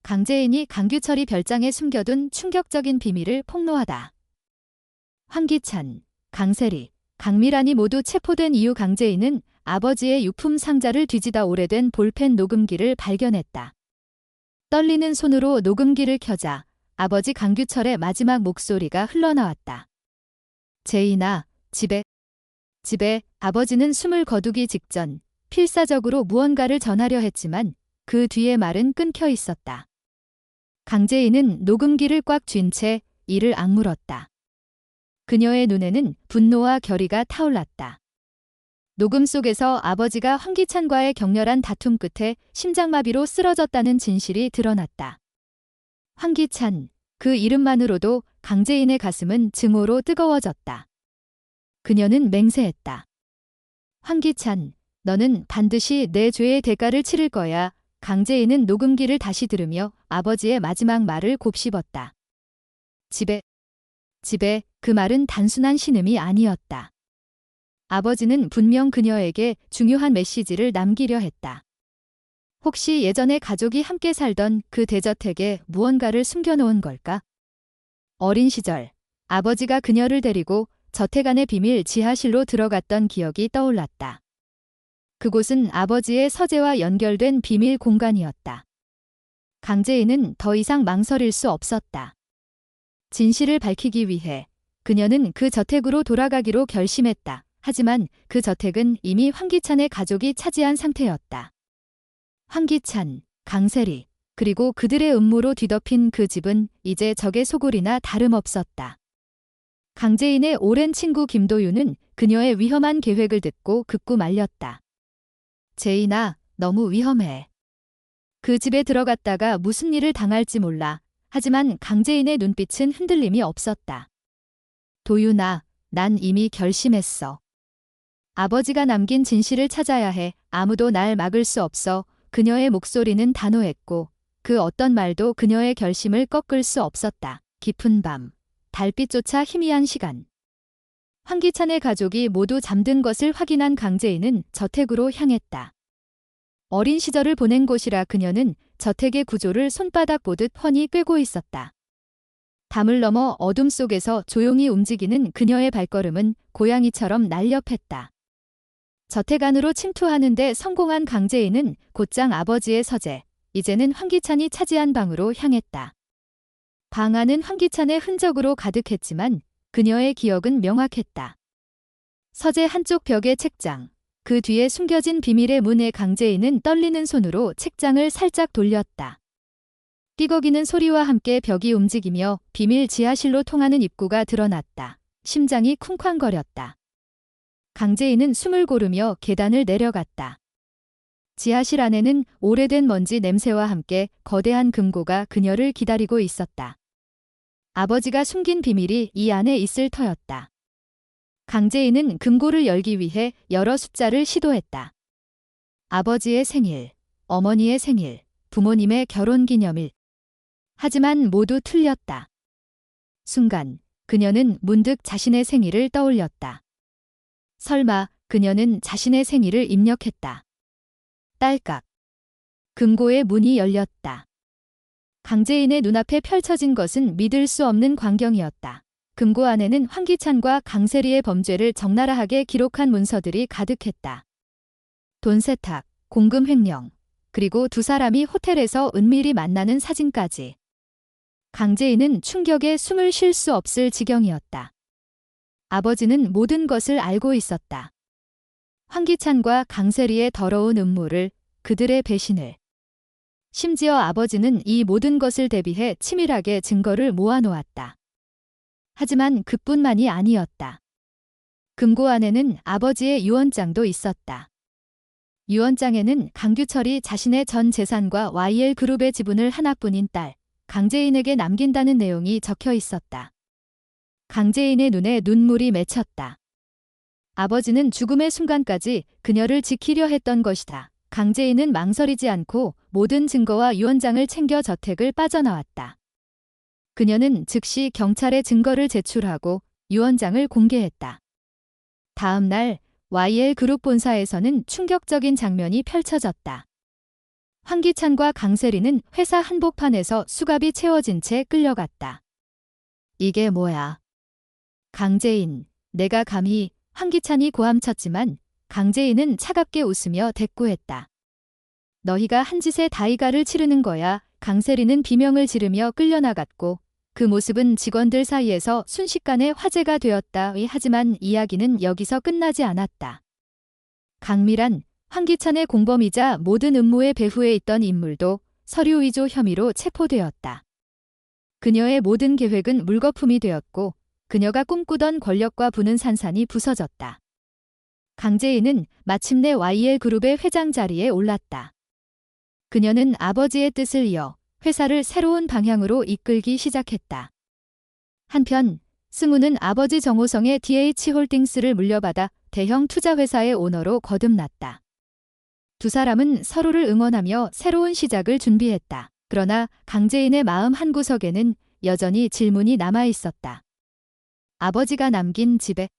강재인이 강규철이 별장에 숨겨둔 충격적인 비밀을 폭로하다. 황기찬, 강세리, 강미란이 모두 체포된 이후 강재인은 아버지의 유품 상자를 뒤지다 오래된 볼펜 녹음기를 발견했다. 떨리는 손으로 녹음기를 켜자 아버지 강규철의 마지막 목소리가 흘러나왔다. 재인아, 집에. 아버지는 숨을 거두기 직전 필사적으로 무언가를 전하려 했지만 그 뒤에 말은 끊겨 있었다. 강재인은 녹음기를 꽉 쥔 채 이를 악물었다. 그녀의 눈에는 분노와 결의가 타올랐다. 녹음 속에서 아버지가 황기찬과의 격렬한 다툼 끝에 심장마비로 쓰러졌다는 진실이 드러났다. 황기찬, 그 이름만으로도 강재인의 가슴은 증오로 뜨거워졌다. 그녀는 맹세했다. 황기찬, 너는 반드시 내 죄의 대가를 치를 거야. 강재인은 녹음기를 다시 들으며 아버지의 마지막 말을 곱씹었다. 집에. 그 말은 단순한 신음이 아니었다. 아버지는 분명 그녀에게 중요한 메시지를 남기려 했다. 혹시 예전에 가족이 함께 살던 그 대저택에 무언가를 숨겨놓은 걸까? 어린 시절, 아버지가 그녀를 데리고 저택 안의 비밀 지하실로 들어갔던 기억이 떠올랐다. 그곳은 아버지의 서재와 연결된 비밀 공간이었다. 강재인은 더 이상 망설일 수 없었다. 진실을 밝히기 위해 그녀는 그 저택으로 돌아가기로 결심했다. 하지만 그 저택은 이미 황기찬의 가족이 차지한 상태였다. 황기찬, 강세리, 그리고 그들의 음모로 뒤덮인 그 집은 이제 적의 소굴이나 다름없었다. 강재인의 오랜 친구 김도윤은 그녀의 위험한 계획을 듣고 극구 말렸다. 재인아, 너무 위험해. 그 집에 들어갔다가 무슨 일을 당할지 몰라. 하지만 강재인의 눈빛은 흔들림이 없었다. 도윤아, 난 이미 결심했어. 아버지가 남긴 진실을 찾아야 해. 아무도 날 막을 수 없어. 그녀의 목소리는 단호했고 그 어떤 말도 그녀의 결심을 꺾을 수 없었다. 깊은 밤, 달빛조차 희미한 시간. 황기찬의 가족이 모두 잠든 것을 확인한 강재인은 저택으로 향했다. 어린 시절을 보낸 곳이라 그녀는 저택의 구조를 손바닥 보듯 훤히 꿰고 있었다. 담을 넘어 어둠 속에서 조용히 움직이는 그녀의 발걸음은 고양이처럼 날렵했다. 저택 안으로 침투하는데 성공한 강재인은 곧장 아버지의 서재, 이제는 황기찬이 차지한 방으로 향했다. 방 안은 황기찬의 흔적으로 가득했지만 그녀의 기억은 명확했다. 서재 한쪽 벽의 책장, 그 뒤에 숨겨진 비밀의 문에 강재인은 떨리는 손으로 책장을 살짝 돌렸다. 삐걱이는 소리와 함께 벽이 움직이며 비밀 지하실로 통하는 입구가 드러났다. 심장이 쿵쾅거렸다. 강재인은 숨을 고르며 계단을 내려갔다. 지하실 안에는 오래된 먼지 냄새와 함께 거대한 금고가 그녀를 기다리고 있었다. 아버지가 숨긴 비밀이 이 안에 있을 터였다. 강재인은 금고를 열기 위해 여러 숫자를 시도했다. 아버지의 생일, 어머니의 생일, 부모님의 결혼기념일. 하지만 모두 틀렸다. 순간 그녀는 문득 자신의 생일을 떠올렸다. 설마 그녀는 자신의 생일을 입력했다. 딸깍. 금고의 문이 열렸다. 강재인의 눈앞에 펼쳐진 것은 믿을 수 없는 광경이었다. 금고 안에는 황기찬과 강세리의 범죄를 적나라하게 기록한 문서들이 가득했다. 돈 세탁, 공금 횡령, 그리고 두 사람이 호텔에서 은밀히 만나는 사진까지. 강재인은 충격에 숨을 쉴 수 없을 지경이었다. 아버지는 모든 것을 알고 있었다. 황기찬과 강세리의 더러운 음모를, 그들의 배신을. 심지어 아버지는 이 모든 것을 대비해 치밀하게 증거를 모아놓았다. 하지만 그뿐만이 아니었다. 금고 안에는 아버지의 유언장도 있었다. 유언장에는 강규철이 자신의 전 재산과 YL그룹의 지분을 하나뿐인 딸, 강재인에게 남긴다는 내용이 적혀 있었다. 강재인의 눈에 눈물이 맺혔다. 아버지는 죽음의 순간까지 그녀를 지키려 했던 것이다. 강재인은 망설이지 않고 모든 증거와 유언장을 챙겨 저택을 빠져나왔다. 그녀는 즉시 경찰에 증거를 제출하고 유언장을 공개했다. 다음 날 YL그룹 본사에서는 충격적인 장면이 펼쳐졌다. 황기찬과 강세리는 회사 한복판에서 수갑이 채워진 채 끌려갔다. 이게 뭐야? 강재인, 내가 감히. 황기찬이 고함쳤지만 강재인은 차갑게 웃으며 대꾸했다. 너희가 한 짓에 다이가를 치르는 거야. 강세리는 비명을 지르며 끌려나갔고 그 모습은 직원들 사이에서 순식간에 화제가 되었다. 하지만 이야기는 여기서 끝나지 않았다. 강미란, 황기찬의 공범이자 모든 음모의 배후에 있던 인물도 서류 위조 혐의로 체포되었다. 그녀의 모든 계획은 물거품이 되었고 그녀가 꿈꾸던 권력과 부는 산산이 부서졌다. 강재인은 마침내 YL그룹의 회장 자리에 올랐다. 그녀는 아버지의 뜻을 이어 회사를 새로운 방향으로 이끌기 시작했다. 한편 승우는 아버지 정호성의 DH홀딩스를 물려받아 대형 투자회사의 오너로 거듭났다. 두 사람은 서로를 응원하며 새로운 시작을 준비했다. 그러나 강재인의 마음 한구석에는 여전히 질문이 남아있었다. 아버지가 남긴 집에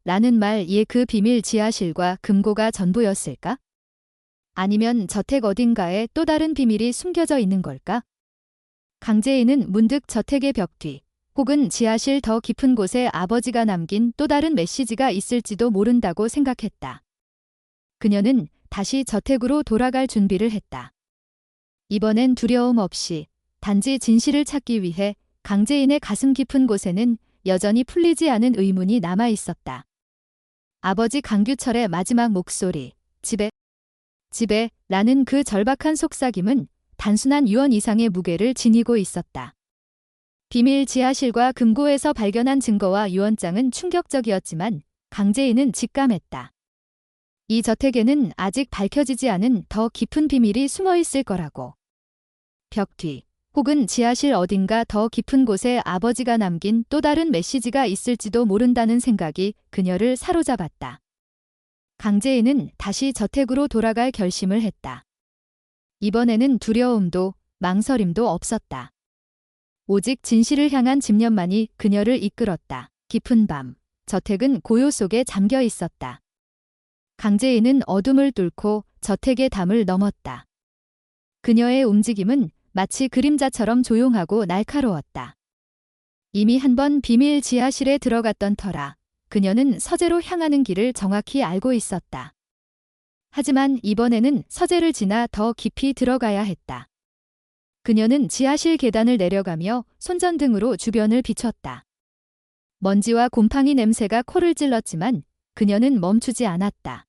라는 그 비밀 지하실과 금고가 전부였을까? 아니면 저택 어딘가에 또 다른 비밀이 숨겨져 있는 걸까? 강재인은 문득 저택의 벽 뒤, 혹은 지하실 더 깊은 곳에 아버지가 남긴 또 다른 메시지가 있을지도 모른다고 생각했다. 그녀는 다시 저택으로 돌아갈 준비를 했다. 이번엔 두려움 없이 단지 진실을 찾기 위해 강재인의 가슴 깊은 곳에는 여전히 풀리지 않은 의문이 남아 있었다. 아버지 강규철의 마지막 목소리, 집에라는 그 절박한 속삭임은 단순한 유언 이상의 무게를 지니고 있었다. 비밀 지하실과 금고에서 발견한 증거와 유언장은 충격적이었지만 강재인은 직감했다. 이 저택에는 아직 밝혀지지 않은 더 깊은 비밀이 숨어 있을 거라고. 벽 뒤, 혹은 지하실 어딘가 더 깊은 곳에 아버지가 남긴 또 다른 메시지가 있을지도 모른다는 생각이 그녀를 사로잡았다. 강재인은 다시 저택으로 돌아갈 결심을 했다. 이번에는 두려움도 망설임도 없었다. 오직 진실을 향한 집념만이 그녀를 이끌었다. 깊은 밤, 저택은 고요 속에 잠겨 있었다. 강재인은 어둠을 뚫고 저택의 담을 넘었다. 그녀의 움직임은 마치 그림자처럼 조용하고 날카로웠다. 이미 한 번 비밀 지하실에 들어갔던 터라 그녀는 서재로 향하는 길을 정확히 알고 있었다. 하지만 이번에는 서재를 지나 더 깊이 들어가야 했다. 그녀는 지하실 계단을 내려가며 손전등으로 주변을 비췄다. 먼지와 곰팡이 냄새가 코를 찔렀지만 그녀는 멈추지 않았다.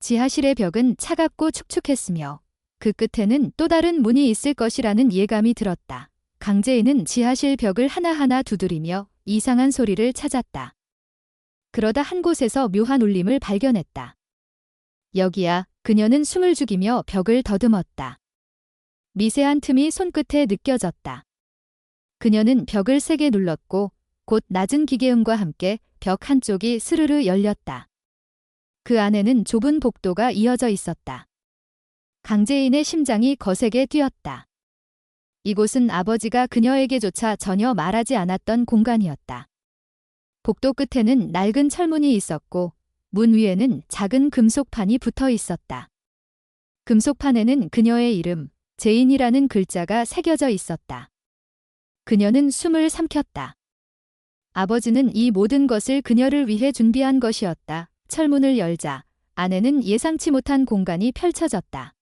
지하실의 벽은 차갑고 축축했으며 그 끝에는 또 다른 문이 있을 것이라는 예감이 들었다. 강재인은 지하실 벽을 하나하나 두드리며 이상한 소리를 찾았다. 그러다 한 곳에서 묘한 울림을 발견했다. 여기야. 그녀는 숨을 죽이며 벽을 더듬었다. 미세한 틈이 손끝에 느껴졌다. 그녀는 벽을 세게 눌렀고 곧 낮은 기계음과 함께 벽 한쪽이 스르르 열렸다. 그 안에는 좁은 복도가 이어져 있었다. 강재인의 심장이 거세게 뛰었다. 이곳은 아버지가 그녀에게조차 전혀 말하지 않았던 공간이었다. 복도 끝에는 낡은 철문이 있었고 문 위에는 작은 금속판이 붙어 있었다. 금속판에는 그녀의 이름, 제인이라는 글자가 새겨져 있었다. 그녀는 숨을 삼켰다. 아버지는 이 모든 것을 그녀를 위해 준비한 것이었다. 철문을 열자 안에는 예상치 못한 공간이 펼쳐졌다.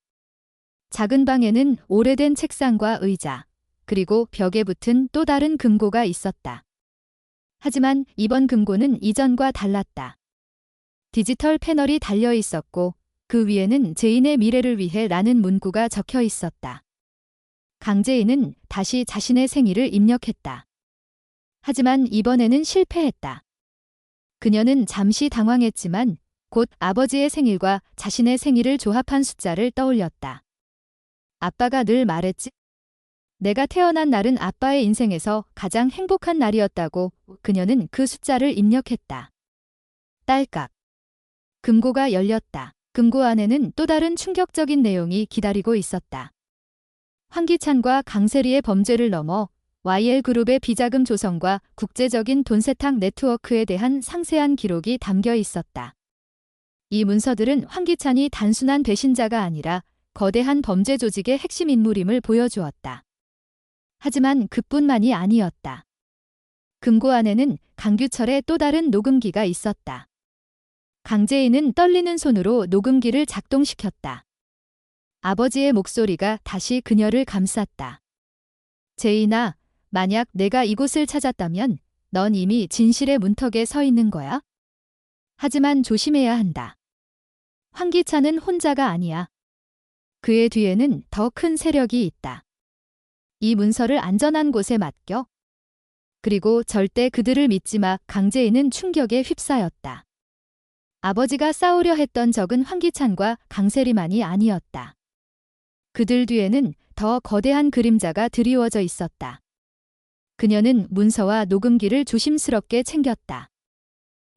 작은 방에는 오래된 책상과 의자, 그리고 벽에 붙은 또 다른 금고가 있었다. 하지만 이번 금고는 이전과 달랐다. 디지털 패널이 달려 있었고 그 위에는 제인의 미래를 위해 라는 문구가 적혀 있었다. 강재인은 다시 자신의 생일을 입력했다. 하지만 이번에는 실패했다. 그녀는 잠시 당황했지만 곧 아버지의 생일과 자신의 생일을 조합한 숫자를 떠올렸다. 아빠가 늘 말했지. 내가 태어난 날은 아빠의 인생에서 가장 행복한 날이었다고. 그녀는 그 숫자를 입력했다. 딸깍. 금고가 열렸다. 금고 안에는 또 다른 충격적인 내용이 기다리고 있었다. 황기찬과 강세리의 범죄를 넘어 YL그룹의 비자금 조성과 국제적인 돈 세탁 네트워크에 대한 상세한 기록이 담겨 있었다. 이 문서들은 황기찬이 단순한 배신자가 아니라 거대한 범죄 조직의 핵심 인물임을 보여주었다. 하지만 그뿐만이 아니었다. 금고 안에는 강규철의 또 다른 녹음기가 있었다. 강재인은 떨리는 손으로 녹음기를 작동시켰다. 아버지의 목소리가 다시 그녀를 감쌌다. 제인아, 만약 내가 이곳을 찾았다면 넌 이미 진실의 문턱에 서 있는 거야. 하지만 조심해야 한다. 황기찬은 혼자가 아니야. 그의 뒤에는 더 큰 세력이 있다. 이 문서를 안전한 곳에 맡겨. 그리고 절대 그들을 믿지 마. 강재인은 충격에 휩싸였다. 아버지가 싸우려 했던 적은 황기찬과 강세리만이 아니었다. 그들 뒤에는 더 거대한 그림자가 드리워져 있었다. 그녀는 문서와 녹음기를 조심스럽게 챙겼다.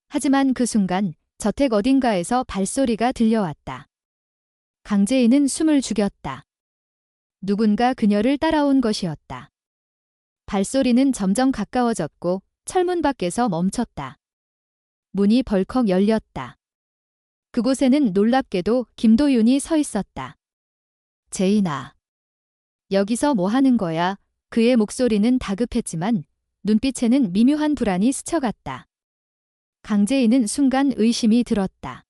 하지만 그 순간 저택 어딘가에서 발소리가 들려왔다. 강재인은 숨을 죽였다. 누군가 그녀를 따라온 것이었다. 발소리는 점점 가까워졌고 철문 밖에서 멈췄다. 문이 벌컥 열렸다. 그곳에는 놀랍게도 김도윤이 서 있었다. 제인아. 여기서 뭐 하는 거야? 그의 목소리는 다급했지만 눈빛에는 미묘한 불안이 스쳐갔다. 강재인은 순간 의심이 들었다.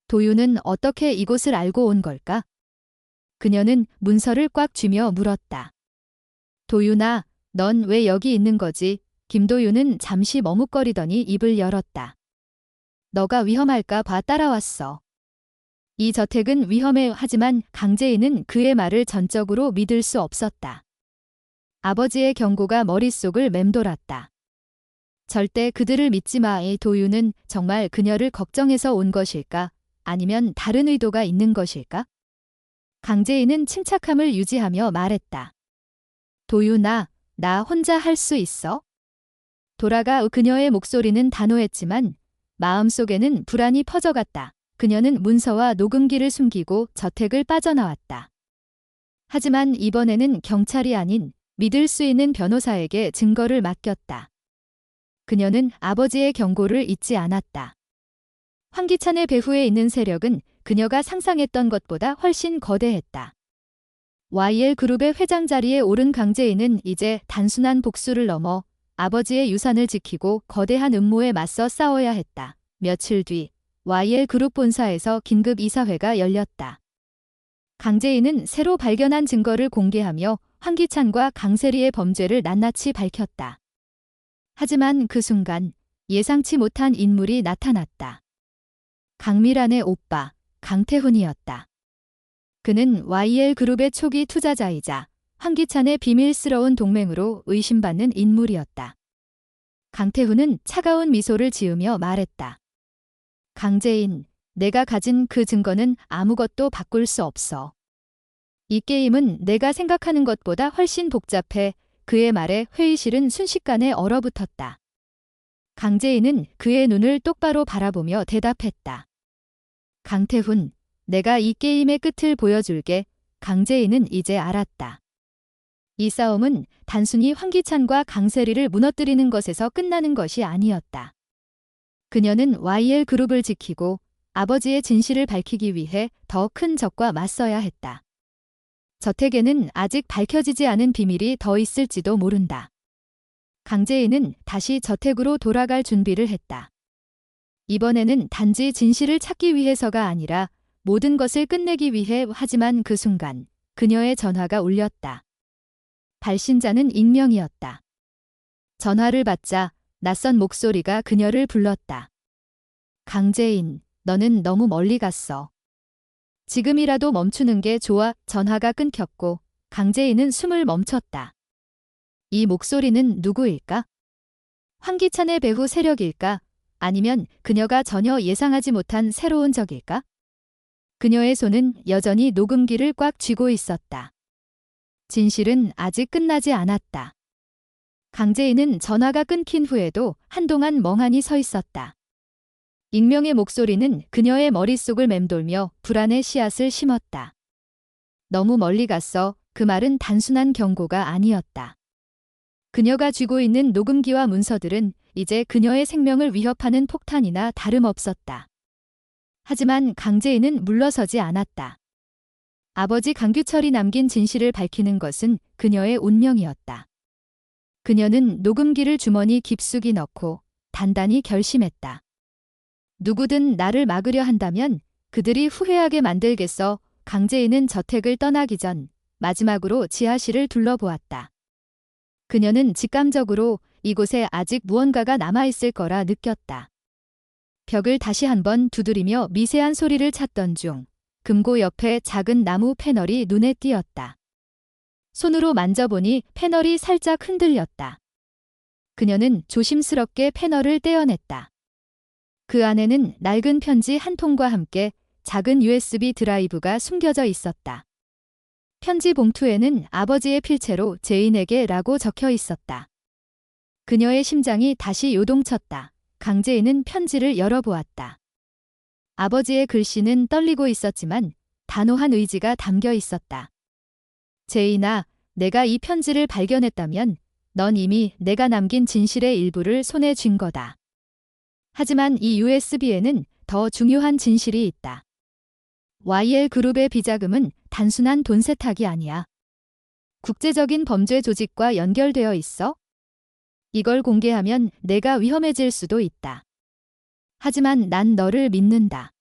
도윤은 어떻게 이곳을 알고 온 걸까? 그녀는 문서를 꽉 쥐며 물었다. 도윤아, 넌 왜 여기 있는 거지? 김도윤은 잠시 머뭇거리더니 입을 열었다. 너가 위험할까 봐 따라왔어. 이 저택은 위험해. 하지만 강재인은 그의 말을 전적으로 믿을 수 없었다. 아버지의 경고가 머릿속을 맴돌았다. 절대 그들을 믿지 마. 도윤은 정말 그녀를 걱정해서 온 것일까? 아니면 다른 의도가 있는 것일까? 강재인은 침착함을 유지하며 말했다. 도윤아, 나 혼자 할 수 있어? 돌아가. 그녀의 목소리는 단호했지만 마음속에는 불안이 퍼져갔다. 그녀는 문서와 녹음기를 숨기고 저택을 빠져나왔다. 하지만 이번에는 경찰이 아닌 믿을 수 있는 변호사에게 증거를 맡겼다. 그녀는 아버지의 경고를 잊지 않았다. 황기찬의 배후에 있는 세력은 그녀가 상상했던 것보다 훨씬 거대했다. YL그룹의 회장 자리에 오른 강재인은 이제 단순한 복수를 넘어 아버지의 유산을 지키고 거대한 음모에 맞서 싸워야 했다. 며칠 뒤 YL그룹 본사에서 긴급 이사회가 열렸다. 강재인은 새로 발견한 증거를 공개하며 황기찬과 강세리의 범죄를 낱낱이 밝혔다. 하지만 그 순간 예상치 못한 인물이 나타났다. 강미란의 오빠, 강태훈이었다. 그는 YL그룹의 초기 투자자이자 황기찬의 비밀스러운 동맹으로 의심받는 인물이었다. 강태훈은 차가운 미소를 지으며 말했다. 강재인, 내가 가진 그 증거는 아무것도 바꿀 수 없어. 이 게임은 내가 생각하는 것보다 훨씬 복잡해. 그의 말에 회의실은 순식간에 얼어붙었다. 강재인은 그의 눈을 똑바로 바라보며 대답했다. 강태훈, 내가 이 게임의 끝을 보여줄게. 강재인은 이제 알았다. 이 싸움은 단순히 황기찬과 강세리를 무너뜨리는 것에서 끝나는 것이 아니었다. 그녀는 YL그룹을 지키고 아버지의 진실을 밝히기 위해 더 큰 적과 맞서야 했다. 저택에는 아직 밝혀지지 않은 비밀이 더 있을지도 모른다. 강재인은 다시 저택으로 돌아갈 준비를 했다. 이번에는 단지 진실을 찾기 위해서가 아니라 모든 것을 끝내기 위해. 하지만 그 순간 그녀의 전화가 울렸다. 발신자는 익명이었다. 전화를 받자 낯선 목소리가 그녀를 불렀다. 강재인, 너는 너무 멀리 갔어. 지금이라도 멈추는 게 좋아. 전화가 끊겼고 강재인은 숨을 멈췄다. 이 목소리는 누구일까? 황기찬의 배후 세력일까? 아니면 그녀가 전혀 예상하지 못한 새로운 적일까? 그녀의 손은 여전히 녹음기를 꽉 쥐고 있었다. 진실은 아직 끝나지 않았다. 강재인은 전화가 끊긴 후에도 한동안 멍하니 서 있었다. 익명의 목소리는 그녀의 머릿속을 맴돌며 불안의 씨앗을 심었다. 너무 멀리 갔어. 그 말은 단순한 경고가 아니었다. 그녀가 쥐고 있는 녹음기와 문서들은 이제 그녀의 생명을 위협하는 폭탄이나 다름없었다. 하지만 강재인은 물러서지 않았다. 아버지 강규철이 남긴 진실을 밝히는 것은 그녀의 운명이었다. 그녀는 녹음기를 주머니 깊숙이 넣고 단단히 결심했다. 누구든 나를 막으려 한다면 그들이 후회하게 만들겠어. 강재인은 저택을 떠나기 전 마지막으로 지하실을 둘러보았다. 그녀는 직감적으로 이곳에 아직 무언가가 남아있을 거라 느꼈다. 벽을 다시 한번 두드리며 미세한 소리를 찾던 중 금고 옆에 작은 나무 패널이 눈에 띄었다. 손으로 만져보니 패널이 살짝 흔들렸다. 그녀는 조심스럽게 패널을 떼어냈다. 그 안에는 낡은 편지 한 통과 함께 작은 USB 드라이브가 숨겨져 있었다. 편지 봉투에는 아버지의 필체로 제인에게 라고 적혀 있었다. 그녀의 심장이 다시 요동쳤다. 강재인은 편지를 열어보았다. 아버지의 글씨는 떨리고 있었지만 단호한 의지가 담겨 있었다. 제인아, 내가 이 편지를 발견했다면 넌 이미 내가 남긴 진실의 일부를 손에 쥔 거다. 하지만 이 USB에는 더 중요한 진실이 있다. YL그룹의 비자금은 단순한 돈 세탁이 아니야. 국제적인 범죄 조직과 연결되어 있어? 이걸 공개하면 내가 위험해질 수도 있다. 하지만 난 너를 믿는다.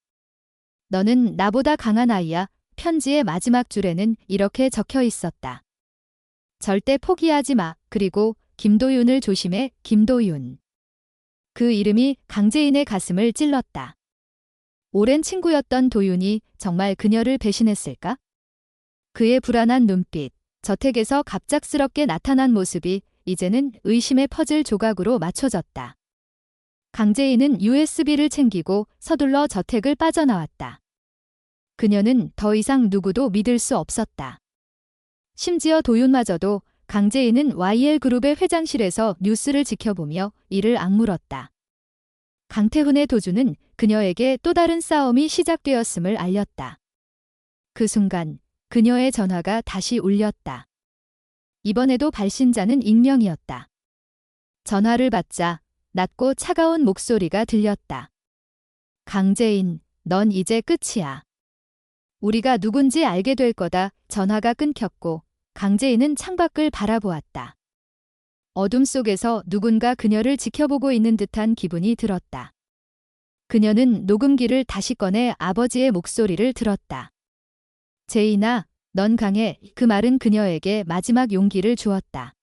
너는 나보다 강한 아이야. 편지의 마지막 줄에는 이렇게 적혀 있었다. 절대 포기하지 마. 그리고 김도윤을 조심해. 김도윤. 그 이름이 강재인의 가슴을 찔렀다. 오랜 친구였던 도윤이 정말 그녀를 배신했을까? 그의 불안한 눈빛, 저택에서 갑작스럽게 나타난 모습이 이제는 의심의 퍼즐 조각으로 맞춰졌다. 강재인은 USB를 챙기고 서둘러 저택을 빠져나왔다. 그녀는 더 이상 누구도 믿을 수 없었다. 심지어 도윤마저도. 강재인은 YL그룹의 회장실에서 뉴스를 지켜보며 이를 악물었다. 강태훈의 도주는 그녀에게 또 다른 싸움이 시작되었음을 알렸다. 그 순간 그녀의 전화가 다시 울렸다. 이번에도 발신자는 익명이었다. 전화를 받자 낮고 차가운 목소리가 들렸다. 강재인, 넌 이제 끝이야. 우리가 누군지 알게 될 거다. 전화가 끊겼고 강재인은 창밖을 바라보았다. 어둠 속에서 누군가 그녀를 지켜보고 있는 듯한 기분이 들었다. 그녀는 녹음기를 다시 꺼내 아버지의 목소리를 들었다. 제인아, 넌 강해. 그 말은 그녀에게 마지막 용기를 주었다.